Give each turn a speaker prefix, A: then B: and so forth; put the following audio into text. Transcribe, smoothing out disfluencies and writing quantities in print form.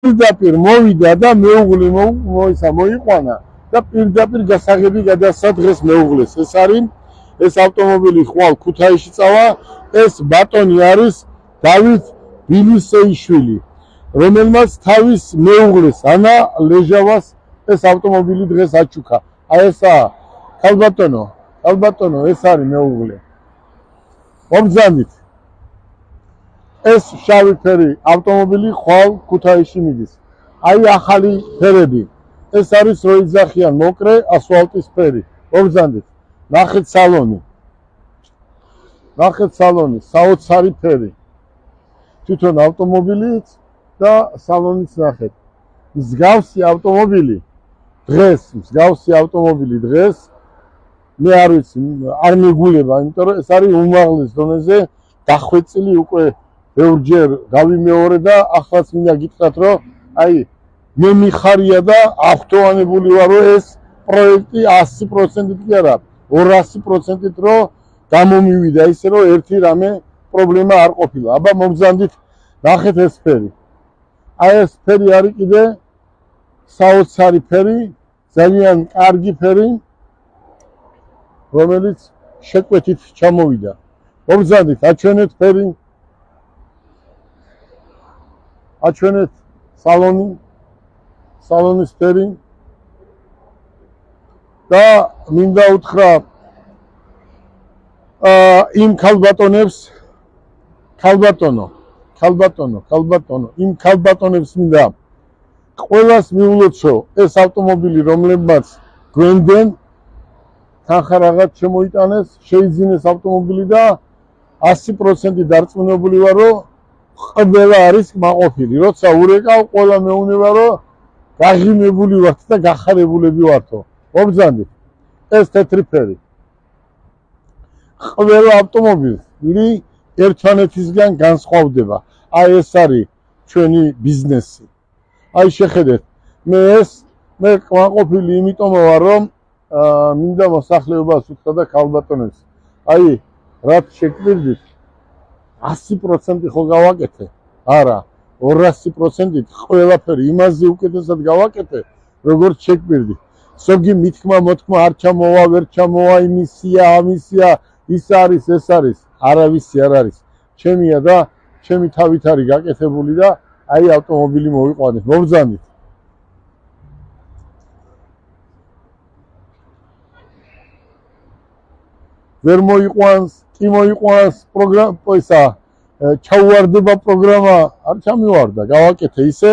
A: პირდაპირ მოვიდა და მეუღლე მოიყვანა და პირდაპირ გასაღები გადასცა დღეს მეუღლეს. ეს ავტომობილი ხვალ ქუთაისში წავა. ეს ბატონი არის დავით ბილისეიშვილი, რომელმაც თავის მეუღლეს ანა ლეჟავას ეს ავტომობილი დღეს აჩუქა. აი ესაა ქალბატონო, ეს არის მეუღლე. მომბრძანით. ეს შავი ფერი ავტომობილი ხვალ ქუთაისში მიდის. აი ახალი ფერები. ეს არის რო იძახიან მოკრე ასფალტის ფერი. მომბრძანით. ნახეთ სალონი, საოცარი ფერი. თვითონ ავტომობილიც და სალონიც ნახეთ. მსგავსი ავტომობილი დღეს მე არ ვიცი, არ მეგულება, იმიტომ რომ ეს არის უმაღლეს დონეზე დახვეწილი უკვე ბევრჯერ გავიმეორე და ახლაც მინდა გითხრათ, რომ აი მე მიხარია და აღთოვანებული ვარ, რომ ეს პროექტი 100%-ით კი არა, 200%-ით რომ გამომივიდა, ისე რომ ერთი რამე პრობლემა არ ყოფილა. აბა მომბრძანდით, ნახეთ ეს ფერი. აი ეს ფერი არის კიდე საოცარი ფერი, ძალიან კარგი ფერი, რომელიც შეკვეთით ჩამოვიდა. მომბრძანდით, აჩვენეთ ფერი. აჩვენეთ სალონის ფერი. და მინდა უთხრა იმ ქალბატონებს იმ ქალბატონებს მინდა ყველას მიულოცო ეს ავტომობილი, რომლებმაც გვენდენ თანხა რაღაც შემოიტანეს, შეიძინეს ავტომობილი და 100% დარწმუნებული ვარ, რომ ყველა არის კმაყოფილი. როცა ურეკავ, ყველა მეუნება, რომ გაღიმებული ვართ და გახარებულები ვართო. მომბრძანდით, ეს თეთრი ფერი. ყველა ავტომობილი ერთმანეთისგან განსხვავდება. აი ეს არის ჩვენი ბიზნესი. აი შეხედეთ, მე კმაყოფილი იმიტომ ვარ, რომ მინდა მოსახლეობას უთხრა და ქალბატონებს. აი რაც შეგვიძლია 100% ხო გავაკეთე? არა, 200%-ით ყველაფერი იმაზე უკეთესად გავაკეთე, როგორც შეგვიძლია. ზოგი მithkma მოთქმა არ ჩამოვა, ვერ ჩამოვა, იმისია, ამისია, ის არის, ეს არის, არავისი არ არის. ჩემია და ჩემი თავით არის გაკეთებული და აი ავტომობილი მოვიყვანეთ. მომბრძანით. ვერ მოიყვანს, კი მოიყვანს პროგრამა, ჩაუვარდება პროგრამა, არ ჩამივარდა, გავაკეთე ისე